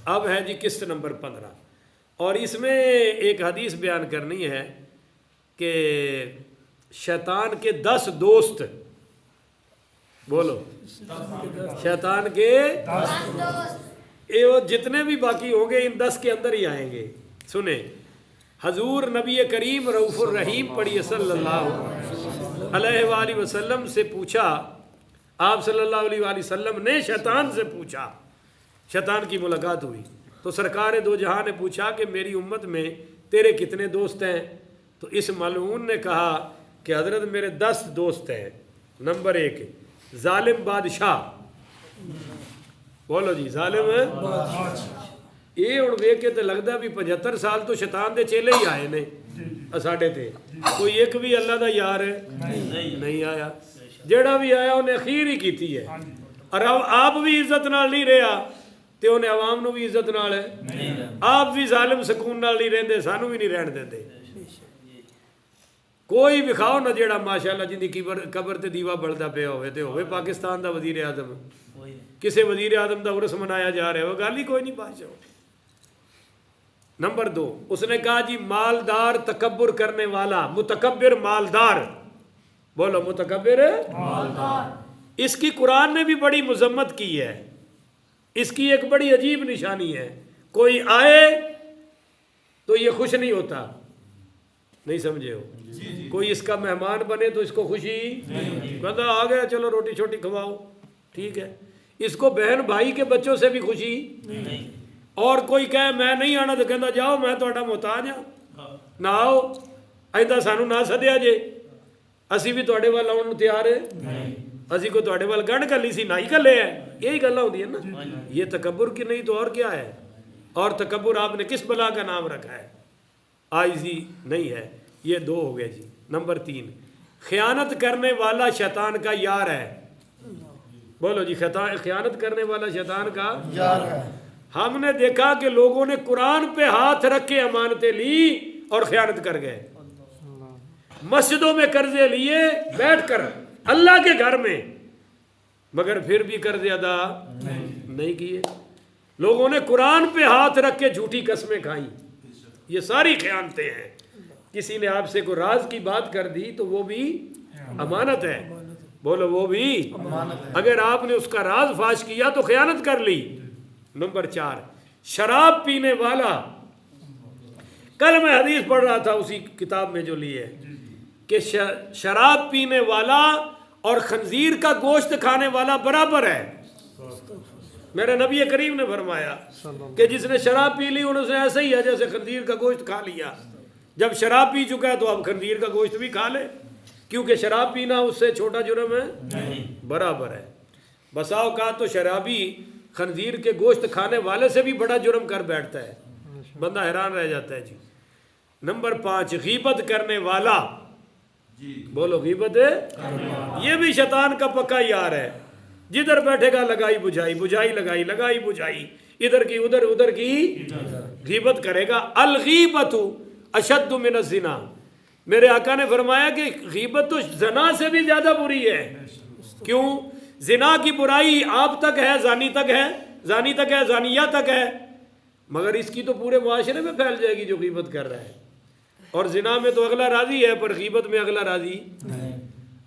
اب ہے جی قسط نمبر 15، اور اس میں ایک حدیث بیان کرنی ہے کہ شیطان کے 10 دوست، بولو شیطان کے 10 دوست، وہ جتنے بھی باقی ہوں گے ان 10 کے اندر ہی آئیں گے۔ سنیں، حضور نبی کریم رؤوف الرحیم پڑھیے صلی اللہ علیہ وآلہ وسلم سے پوچھا، آپ صلی اللہ علیہ وآلہ وسلم نے شیطان سے پوچھا، شیطان کی ملاقات ہوئی تو سرکار دو جہاں نے پوچھا کہ میری امت میں تیرے کتنے دوست ہیں؟ تو اس ملعون نے کہا کہ حضرت میرے 10 دوست ہیں۔ نمبر 1 ظالم بادشاہ، بولو جی ظالم یہ ہوں ویک کے تو لگتا بھی 75 سال تو شیطان دے چیلے ہی آئے نے ساڈے تے، کوئی ایک بھی اللہ دا یار نہیں آیا، جیڑا بھی آیا انہیں اخیر ہی کیتی ہے، اور آپ بھی عزت نال نہیں رہا تے انہیں عوام نو بھی عزت نال ہے، آپ بھی ظالم سکون نال نہیں رہندے، سانو بھی نہیں رہن دیندے۔ کوئی بکھاؤ نہ جیڑا ماشاءاللہ جن دی قبر تے دیوا بلدا پیا ہوئے تے ہوئے پاکستان دا وزیر اعظم، کسے وزیر اعظم دا عرس منایا جا رہا ہے، وہ گل ہی کوئی نہیں بادشاہ۔ نمبر 2 اس نے کہا جی مالدار تکبر کرنے والا، متکبر مالدار، بولو متکبر مالدار، اس کی قرآن نے بھی بڑی مذمت کی ہے، اس کی ایک بڑی عجیب نشانی ہے، کوئی آئے تو یہ خوش نہیں ہوتا، نہیں سمجھے ہو، کوئی اس کا مہمان بنے تو اس کو خوشی کہتا آ گیا چلو روٹی چھوٹی کھواؤ، ٹھیک ہے، اس کو بہن بھائی کے بچوں سے بھی خوشی، اور کوئی کہے میں نہیں آنا تو کہتا جاؤ میں تہاڈا محتاج ہاں، نہ آؤ ایدا سانو نہ سدیا جے، اسی بھی تہاڈے وال آؤن نوں تیار ہے، اسی کو تہاڈے وال گنڈ کلی سی نہ ہی کلے ہے، یہی گلاں ہوندی ہیں نا، یہ تکبر کی نہیں تو اور کیا ہے؟ اور تکبر آپ نے کس بلا کا نام رکھا ہے؟ عاجزی نہیں ہے۔ یہ 2 ہو گئے جی۔ نمبر 3 خیانت کرنے والا شیطان کا یار ہے، بولو جی خیانت کرنے والا شیطان کا یار ہے۔ ہم نے دیکھا کہ لوگوں نے قرآن پہ ہاتھ رکھ کے امانتیں لی اور خیانت کر گئے، مسجدوں میں قرضے لیے بیٹھ کر اللہ کے گھر میں، مگر پھر بھی قرض ادا نہیں کیے۔ لوگوں نے قرآن پہ ہاتھ رکھ کے جھوٹی قسمیں کھائیں، یہ ساری خیانتیں ہیں۔ کسی نے آپ سے کوئی راز کی بات کر دی تو وہ بھی امانت ہے، بولو وہ بھی اگر آپ نے اس کا راز فاش کیا تو خیانت کر لی۔ نمبر 4 شراب پینے والا، کل میں حدیث پڑھ رہا تھا اسی کتاب میں جو لی ہے کہ شراب پینے والا اور خنزیر کا گوشت کھانے والا برابر ہے۔ میرے نبی کریم نے فرمایا کہ جس نے شراب پی لی انہوں سے ایسا ہی ہے جیسے خنزیر کا گوشت کھا لیا، جب شراب پی چکا ہے تو اب خنزیر کا گوشت بھی کھا لے، کیونکہ شراب پینا اس سے چھوٹا جرم ہے، برابر ہے۔ بسا اوقات تو شرابی خنزیر کے گوشت کھانے والے سے بھی بڑا جرم کر بیٹھتا ہے، بندہ حیران رہ جاتا ہے جی۔ نمبر 5 غیبت کرنے والا، بولو غیبت یہ بھی شیطان کا پکا یار ہے، جدھر بیٹھے گا لگائی بجھائی، بجھائی لگائی، لگائی بجھائی، ادھر کی ادھر، ادھر کی غیبت کرے گا۔ الغیبت اشد من الزنا، میرے آقا نے فرمایا کہ غیبت تو زنا سے بھی زیادہ بری ہے۔ کیوں؟ زنا کی برائی آپ تک ہے، زانی تک ہے، زانی تک ہے، زانیہ تک ہے، مگر اس کی تو پورے معاشرے میں پھیل جائے گی جو غیبت کر رہا ہے۔ اور زنا میں تو اگلا راضی ہے پر غیبت میں اگلا راضی نہیں۔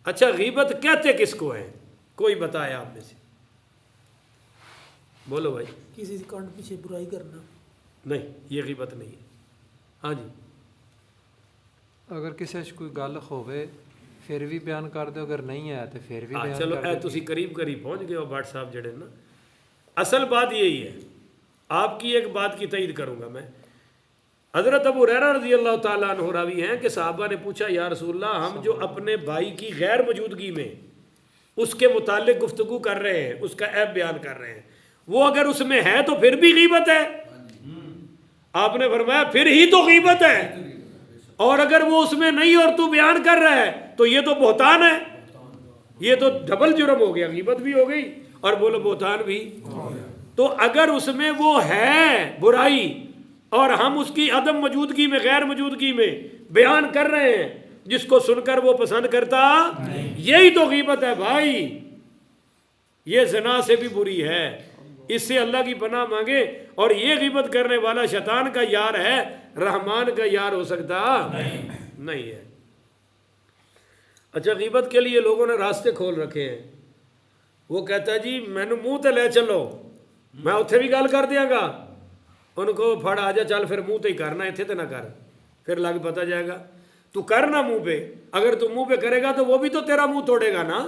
اچھا غیبت کہتے کس کو ہے؟ کوئی بتائے آپ میں سے، بولو بھائی۔ کسی کانڈ پیچھے برائی کرنا نہیں، یہ غیبت نہیں ہے۔ ہاں جی، اگر کسی سے کوئی گل ہوئے پھر بھی بیان کر دو، اگر نہیں ہے تو پھر بھی بیان چلو کر اے دو۔ تسی قریب قریب پہنچ گئے ہو بھٹ صاحب جڑے نا، اصل بات یہی ہے۔ آپ کی ایک بات کی تائید کروں گا میں، حضرت ابو ہریرہ رضی اللہ تعالیٰ عنہ راوی ہیں کہ صحابہ نے پوچھا یا رسول اللہ ہم جو اپنے بھائی کی غیر موجودگی میں اس کے متعلق گفتگو کر رہے ہیں، اس کا عیب بیان کر رہے ہیں، وہ اگر اس میں ہے تو پھر بھی غیبت ہے؟ آپ نے فرمایا پھر ہی تو غیبت ہے، اور اگر وہ اس میں نہیں اور تو بیان کر رہا ہے تو یہ تو بہتان ہے، یہ تو ڈبل جرم ہو گیا، غیبت بھی ہو گئی اور بولو بہتان بھی۔ تو اگر اس میں وہ ہے برائی اور ہم اس کی عدم موجودگی میں، غیر موجودگی میں بیان کر رہے ہیں، جس کو سن کر وہ پسند کرتا، یہی تو غیبت ہے بھائی، یہ زنا سے بھی بری ہے۔ اس سے اللہ کی پناہ مانگے. اور یہ غیبت کرنے والا شیطان کا یار ہے، رحمان کا یار ہو سکتا نہیں ہے. اچھا، غیبت کے لیے لوگوں نے راستے کھول رکھے ہیں. وہ کہتا ہے جی مینو منہ تے لے چلو، میں اتنے بھی گل کر دیاں گا. ان کو پھڑ آ جا، چل پھر منہ تے ہی کرنا، اتنے تے نہ کر، پھر لگ پتہ جائے گا. تو کرنا منہ پہ، اگر تو منہ پہ کرے گا تو وہ بھی تو تیرا منہ توڑے گا نا.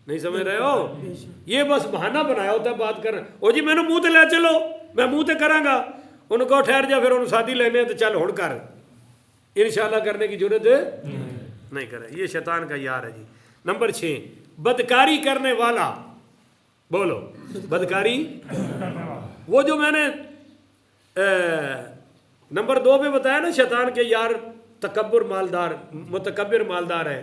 نہیں سمجھ رہے ہو؟ یہ بس بہانہ بنایا ہوتا ہے بات کرنا. او جی مینو منہ تے لے چلو، میں منہ تے کراں گا. ان کو ٹھہر جا، پھر انہوں ساتھی لینے تو چل ہن کر. انشاءاللہ کرنے کی ضرورت نہیں کرے. یہ شیطان کا یار ہے جی. نمبر 6، بدکاری کرنے والا. بولو بدکاری. وہ جو میں نے نمبر 2 پہ بتایا نا، شیطان کے یار تکبر مالدار، متکبر مالدار ہے.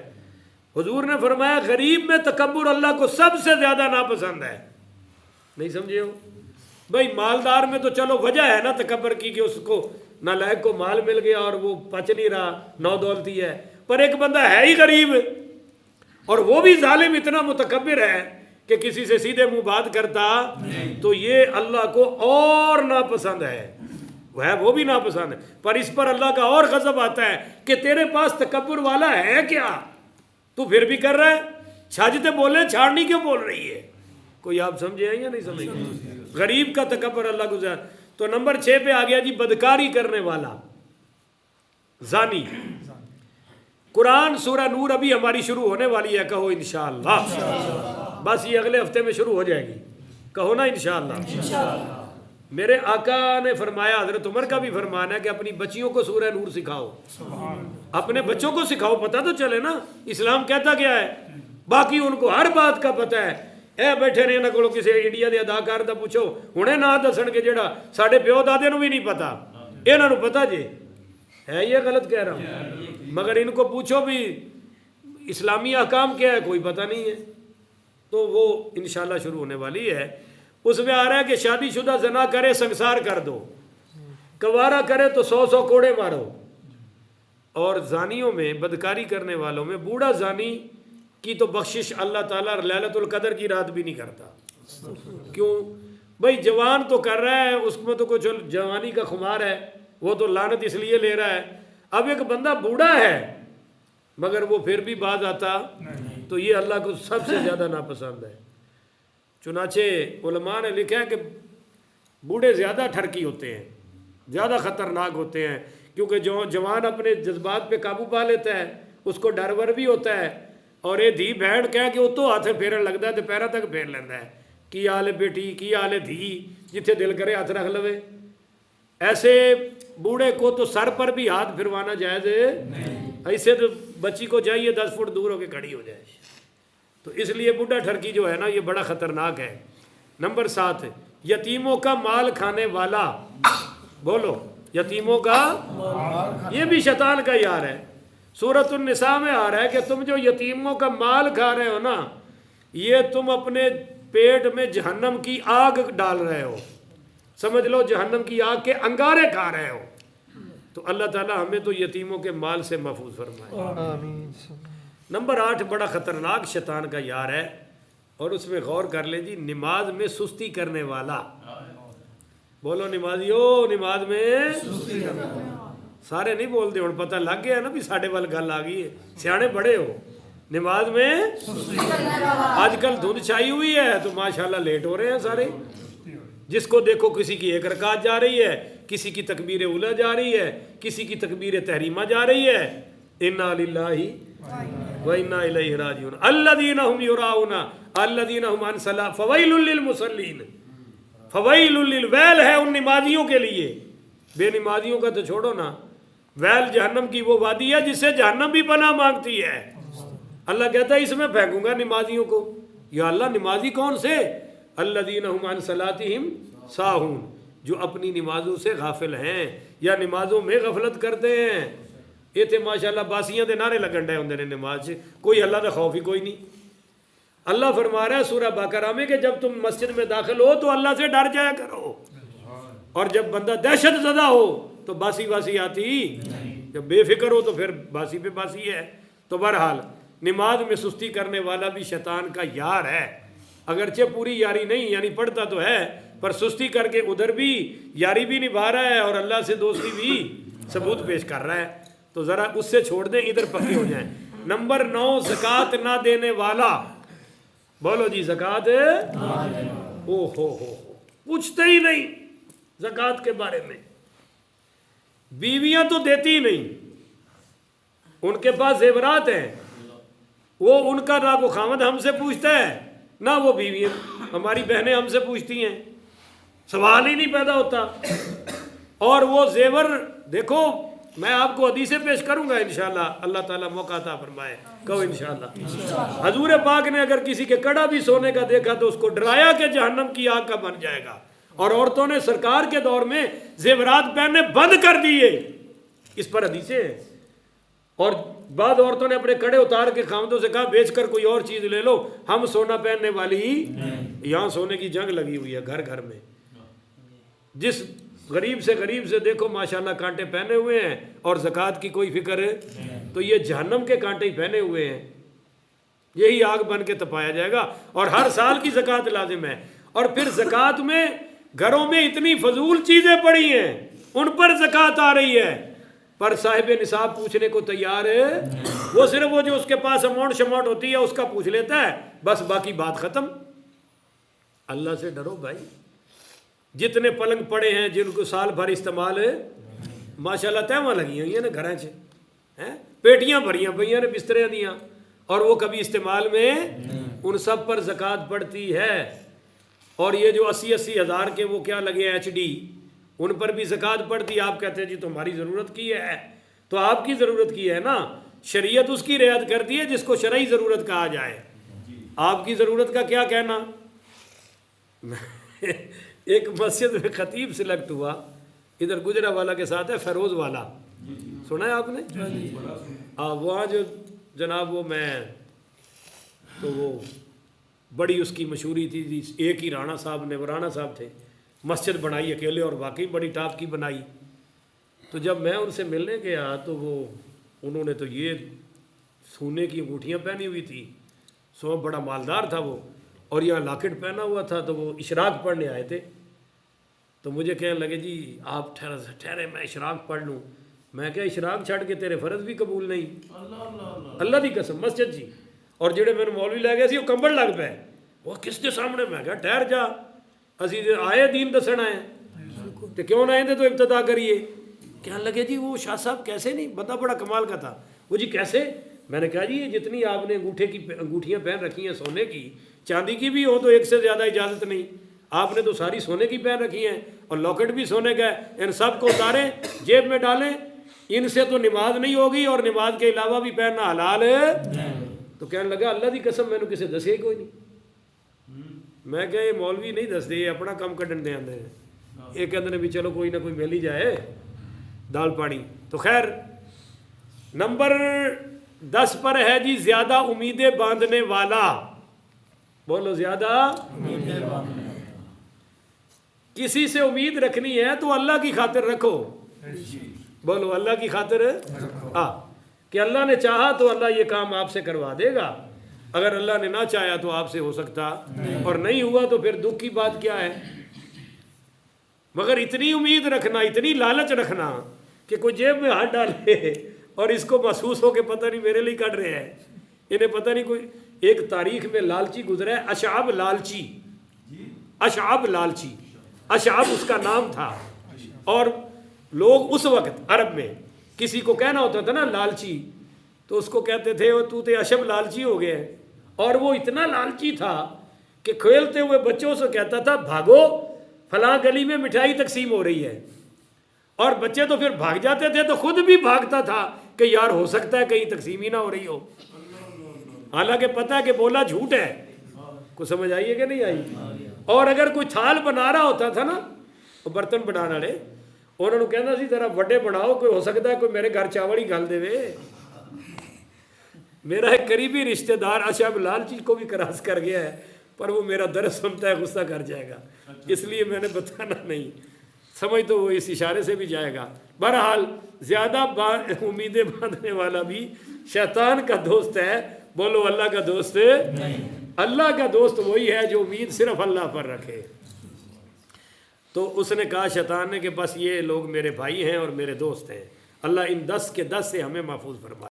حضور نے فرمایا غریب میں تکبر اللہ کو سب سے زیادہ ناپسند ہے. نہیں سمجھے ہو بھائی؟ مالدار میں تو چلو وجہ ہے نا تکبر کی کہ اس کو نالائق کو مال مل گیا اور وہ پچ نہیں رہا، نو دولتی ہے. پر ایک بندہ ہے ہی غریب اور وہ بھی ظالم اتنا متکبر ہے کہ کسی سے سیدھے منہ بات کرتا، تو یہ اللہ کو اور ناپسند ہے. وہ بھی ناپسند ہے. پر اس پر اللہ کا اور غضب آتا ہے کہ تیرے پاس تکبر والا ہے کیا، تو پھر بھی کر رہا ہے. چھاجتے بولے، چھاڑنی کیوں بول رہی ہے؟ کوئی آپ سمجھے ہیں یا نہیں سمجھے؟ غریب کا تکبر اللہ کو زیادہ. تو نمبر 6 پہ آ گیا جی بدکاری کرنے والا، زانی. قرآن سورہ نور ابھی ہماری شروع ہونے والی ہے، کہو انشاءاللہ. بس یہ اگلے ہفتے میں شروع ہو جائے گی، کہو نا انشاءاللہ. میرے آقا نے فرمایا، حضرت عمر کا بھی فرمان ہے کہ اپنی بچیوں کو سورہ نور سکھاؤ. اپنے بچوں کو سکھاؤ، پتہ تو چلے نا اسلام کہتا کیا ہے. باقی ان کو ہر بات کا پتہ ہے. اے بیٹھے نے انہاں کولوں کسی انڈیا دے اداکار دا پوچھو، ہنے نہ دسن کہ جڑا ساڈے پیو دادے نو بھی نہیں پتا، انہاں نو پتہ جی ہے. یہ غلط کہہ رہا ہوں، مگر ان کو پوچھو بھی اسلامی احکام کیا ہے، کوئی پتہ نہیں ہے. تو وہ انشاءاللہ شروع ہونے والی ہے. اس میں آ رہا ہے کہ شادی شدہ زنا کرے سنسار کر دو، کوارا کرے تو 100 کوڑے مارو. اور زانیوں میں، بدکاری کرنے والوں میں بوڑھا زانی کی تو بخشش اللہ تعالیٰ لیلۃ القدر کی رات بھی نہیں کرتا. کیوں بھائی؟ جوان تو کر رہا ہے، اس میں تو کچھ جوانی کا خمار ہے، وہ تو لعنت اس لیے لے رہا ہے. اب ایک بندہ بوڑھا ہے مگر وہ پھر بھی باز آتا، تو یہ اللہ کو سب سے زیادہ ناپسند ہے. چنانچہ علماء نے لکھا ہے کہ بوڑھے زیادہ ٹھرکی ہوتے ہیں، زیادہ خطرناک ہوتے ہیں، کیونکہ جو جوان اپنے جذبات پہ قابو پا لیتا ہے اس کو ڈر ور بھی ہوتا ہے. اور یہ دھی بہن کہہ کہ وہ تو ہاتھ پھیرن لگتا ہے تو پیرا تک پھیر لینا ہے. کی حال ہے بیٹی، کی حال ہے دھی، جتھے دل کرے ہاتھ رکھ لوے. ایسے بوڑھے کو تو سر پر بھی ہاتھ پھروانا جائز ہے. ایسے تو بچی کو چاہیے 10 فٹ دور ہو کے کھڑی ہو جائے. تو اس لیے بوڑھا ٹھرکی جو ہے نا یہ بڑا خطرناک ہے. نمبر 7، یتیموں کا مال کھانے والا. بولو یتیموں کا، یہ بھی شیطان کا یار ہے. سورۃ النساء میں آ رہا ہے کہ تم جو یتیموں کا مال کھا رہے ہو نا، یہ تم اپنے پیٹ میں جہنم کی آگ ڈال رہے ہو. سمجھ لو جہنم کی آگ کے انگارے کھا رہے ہو. تو اللہ تعالیٰ ہمیں تو یتیموں کے مال سے محفوظ فرمائے. نمبر 8 بڑا خطرناک شیطان کا یار ہے، اور اس میں غور کر لیں جی، نماز میں سستی کرنے والا. بولو نمازیو، نماز میں سستی کرنے والا. سارے نہیں بولتے، ہوں پتہ لگ گیا نا بھی ساڈے وال گل آ گئی ہے، سیانے بڑے ہو. نماز میں آج کل دھند چھائی ہوئی ہے تو ماشاءاللہ لیٹ ہو رہے ہیں سارے. جس کو دیکھو کسی کی 1 رکعت جا رہی ہے، کسی کی تکبیر اولیٰ جا رہی ہے، کسی کی تکبیر تحریمہ جا رہی ہے. انا للہ و انا الیہ راجعون. الذین هم یراؤون الذین هم عن صلاۃ فویل للمصلین. فویل ویل ہے ان نمازیوں کے لیے. بے نمازیوں کا تو چھوڑو نا، ویل جہنم کی وہ وادی ہے جس سے جہنم بھی پناہ مانگتی ہے. اللہ کہتا ہے اس میں پھینکوں گا نمازیوں کو. یا اللہ نمازی کون سے؟ الذین هم عن صلاتہم ساہون، جو اپنی نمازوں سے غافل ہیں یا نمازوں میں غفلت کرتے ہیں. یہ تھے ماشاءاللہ باسیاں دے نعرے لگن ڈے ہوندے نے نماز سے، کوئی اللہ کا خوف ہی کوئی نہیں. اللہ فرما رہا ہے سورہ بقرہ میں کہ جب تم مسجد میں داخل ہو تو اللہ سے ڈر جایا کرو، اور جب بندہ دہشت زدہ ہو تو باسی باسی آتی، جب بے فکر ہو تو پھر باسی پہ باسی ہے. تو بہرحال نماز میں سستی کرنے والا بھی شیطان کا یار ہے. اگرچہ پوری یاری نہیں، یعنی پڑھتا تو ہے پر سستی کر کے ادھر بھی یاری بھی نبھا رہا ہے اور اللہ سے دوستی بھی ثبوت پیش کر رہا ہے، تو ذرا اس سے چھوڑ دیں، ادھر پکے ہو جائیں۔ نمبر 9 زکوٰۃ نہ دینے والا، بولو جی زکوٰۃ او ہو پوچھتے ہی نہیں زکوٰۃ کے بارے میں، بیویاں تو دیتی ہی نہیں، ان کے پاس زیورات ہیں، وہ ان کا نہ وہ خامد ہم سے پوچھتا ہے نہ وہ بیویاں، ہماری بہنیں ہم سے پوچھتی ہیں، سوال ہی نہیں پیدا ہوتا۔ اور وہ زیور دیکھو، میں آپ کو حدیثیں پیش کروں گا انشاءاللہ، اللہ تعالیٰ موقع عطا فرمائے، کہو انشاءاللہ۔ حضور پاک نے اگر کسی کے کڑا بھی سونے کا دیکھا تو اس کو ڈرایا کہ جہنم کی آگ کا بن جائے گا، اور عورتوں نے سرکار کے دور میں زیورات پہننے بند کر دیے، اس پر حدیثیں ہیں۔ اور بعض عورتوں نے اپنے کڑے اتار کے خامدوں سے کہا بیچ کر کوئی اور چیز لے لو، ہم سونا پہننے والی یہاں سونے کی جنگ لگی ہوئی ہے گھر گھر میں، جس غریب سے دیکھو ماشاءاللہ کانٹے پہنے ہوئے ہیں اور زکوٰۃ کی کوئی فکر ہے، تو یہ جہنم کے کانٹے ہی پہنے ہوئے ہیں، یہی آگ بن کے تپایا جائے گا، اور ہر سال کی زکوٰۃ لازم ہے۔ اور پھر زکوٰۃ میں گھروں میں اتنی فضول چیزیں پڑی ہیں، ان پر زکوٰۃ آ رہی ہے، پر صاحب نصاب پوچھنے کو تیار ہے، وہ صرف وہ جو اس کے پاس اماؤنٹ شماؤنٹ ہوتی ہے اس کا پوچھ لیتا ہے، بس باقی بات ختم۔ اللہ سے ڈرو بھائی، جتنے پلنگ پڑے ہیں جن کو سال بھر استعمال ہے، ماشاءاللہ تہواں لگی ہوئی ہیں نا گھراں چ، پیٹیاں بھریاں پئیاں نے بسترے دیاں، اور وہ کبھی استعمال میں، ان سب پر زکوٰۃ پڑتی ہے۔ اور یہ جو 80 ہزار کے وہ کیا لگے ہیں HD، ان پر بھی زکوٰۃ پڑتی ہے۔ آپ کہتے ہیں جی تمہاری ضرورت کی ہے، تو آپ کی ضرورت کی ہے نا، شریعت اس کی رعایت کرتی ہے جس کو شرعی ضرورت کہا جائے، آپ کی ضرورت کا کیا کہنا۔ ایک مسجد میں خطیب سلیکٹ ہوا، ادھر گجرا والا کے ساتھ ہے فیروز والا، سنا ہے آپ نے؟ وہاں جو جناب وہ میں تو وہ بڑی اس کی مشہوری تھی، ایک ہی رانا صاحب نے، وہ رانا صاحب تھے، مسجد بنائی اکیلے اور واقعی بڑی ٹاپ کی بنائی۔ تو جب میں ان سے ملنے گیا تو انہوں نے تو یہ سونے کی انگوٹھیاں پہنی ہوئی تھی، سو بڑا مالدار تھا وہ، اور یہاں لاکٹ پہنا ہوا تھا، تو وہ اشراق پڑھنے آئے تھے، تو مجھے کہنے لگے جی آپ ٹھہرے میں اشراق پڑھ لوں۔ میں کہا اشراق چھڑ کے تیرے فرض بھی قبول نہیں، اللہ دی قسم مسجد جی۔ اور جڑے میرے مولوی لے گئے سی وہ کمبل لگ پے، وہ کس کے سامنے؟ میں کہا ٹھہر جا، اسی آئے دین دسن آئے تو کیوں نہ آئے تو ابتدا کریے۔ کہنے لگے جی وہ شاہ صاحب کیسے، نہیں بندہ بڑا کمال کا تھا وہ، جی کیسے؟ میں نے کہا جی یہ جتنی آپ نے انگوٹھیاں پہن رکھی ہیں سونے کی، چاندی کی بھی ہو تو ایک سے زیادہ اجازت نہیں، آپ نے تو ساری سونے کی پہن رکھی ہیں، اور لاکٹ بھی سونے کا ہے، ان سب کو اتاریں جیب میں ڈالیں، ان سے تو نماز نہیں ہوگی، اور نماز کے علاوہ بھی پہننا حلال ہے۔ تو کہنے لگا اللہ دی قسم میں نے کسی دسے کوئی نہیں۔ میں کہا یہ مولوی نہیں دس دے، یہ اپنا کام کڈن دے آندے ہیں، یہ کہتے ہیں بھی چلو کوئی نہ کوئی مل ہی جائے دال پانی۔ تو خیر نمبر 10 پر ہے جی زیادہ امیدیں باندھنے والا، بولو زیادہ کسی سے امید رکھنی ہے تو اللہ کی خاطر رکھو، بولو اللہ کی خاطر، کہ اللہ نے چاہا تو اللہ یہ کام آپ سے کروا دے گا، اگر اللہ نے نہ چاہا تو آپ سے ہو سکتا، اور نہیں ہوا تو پھر دکھ کی بات کیا ہے۔ مگر اتنی امید رکھنا، اتنی لالچ رکھنا کہ کوئی جیب میں ہاتھ ڈالے اور اس کو محسوس ہو کہ پتہ نہیں میرے لیے کٹ رہے ہیں، انہیں پتہ نہیں کوئی۔ ایک تاریخ میں لالچی گزرا ہے، اشعب لالچی، اشعب لالچی، اشعب اس کا نام تھا، اور لوگ اس وقت عرب میں کسی کو کہنا ہوتا تھا نا لالچی، تو اس کو کہتے تھے تو تے اشب لالچی ہو گئے، اور وہ اتنا لالچی تھا کہ کھیلتے ہوئے بچوں سے کہتا تھا بھاگو فلاں گلی میں مٹھائی تقسیم ہو رہی ہے، اور بچے تو پھر بھاگ جاتے تھے، تو خود بھی بھاگتا تھا کہ یار ہو سکتا ہے کہیں تقسیم ہی نہ ہو رہی ہو، حالانکہ پتہ ہے کہ بولا جھوٹ ہے، کو سمجھ آئیے کہ نہیں آئی۔ اور اگر کوئی تھال بنا رہا ہوتا تھا نا، وہ برتن بنانے والے، انہوں نے کہنا سی ذرا وڈے بناؤ، کوئی ہو سکتا ہے کوئی میرے گھر چاول ہی گھل دے وے۔ میرا ایک قریبی رشتہ دار اشعب لالچی کو بھی کراس کر گیا ہے، پر وہ میرا درس سنتا ہے غصہ کر جائے گا، اس لیے میں نے بتانا نہیں، سمجھ تو وہ اس اشارے سے بھی جائے گا۔ بہرحال زیادہ امیدیں باندھنے والا بھی شیطان کا دوست ہے، بولو اللہ کا دوست نہیں۔ اللہ کا دوست وہی ہے جو امید صرف اللہ پر رکھے۔ تو اس نے کہا شیطان نے کہ بس یہ لوگ میرے بھائی ہیں اور میرے دوست ہیں، اللہ ان 10 کے 10 سے ہمیں محفوظ فرمائے۔